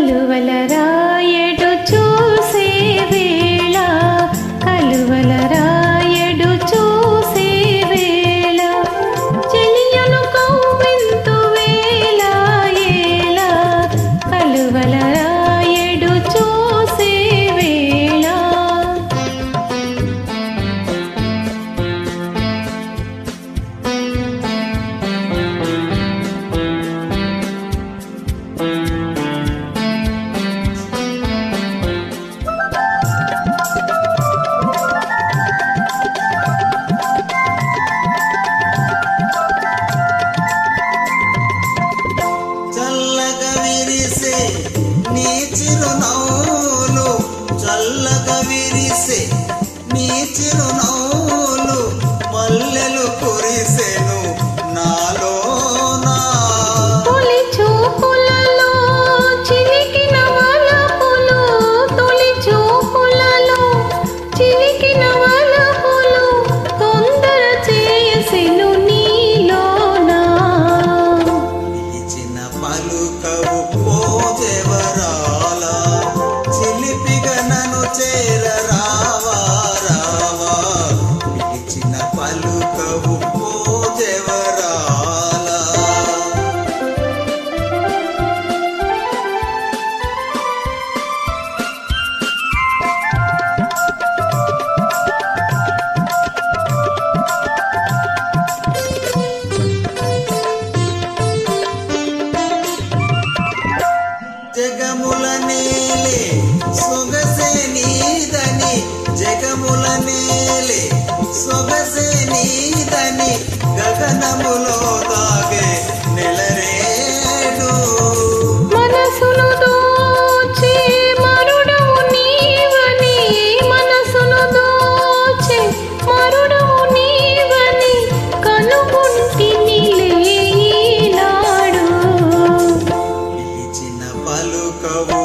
కలువల రాయడు చూసే వేళ కలువల రాయడు చూసే వేళ చెలియను కవ్వింతు వేళ ఏళ కలువల రాయడు చూసే వేళ చల్లగా విరిసే నీ చిరునవ్వులు చల్లగా విరిసే నీ చిరునవ్వులు మల్లెలు కురిసెను నాలోనా తొలి చూపులలో చిలికిన వలపులు తొలి చూపులలో చిలికిన వలపులు తొందర చేసెను నీలోనా పిలిచిన పలుకవు పోజెవరాల చిలిపిగా నన్ను చేరరావా రావా పిలిచిన పలుకవు పోజెవరాల జగముల నేలే సొగసే నీదని జగముల నేలే సొగసే నీదని గగనములో దాగే నెలరేడు మనసును దోచే మరుడవు నీవని మనసును దోచే మరుడవు నీవని కనుగొంటినిలే ఈనాడు పిలిచిన పలుకవు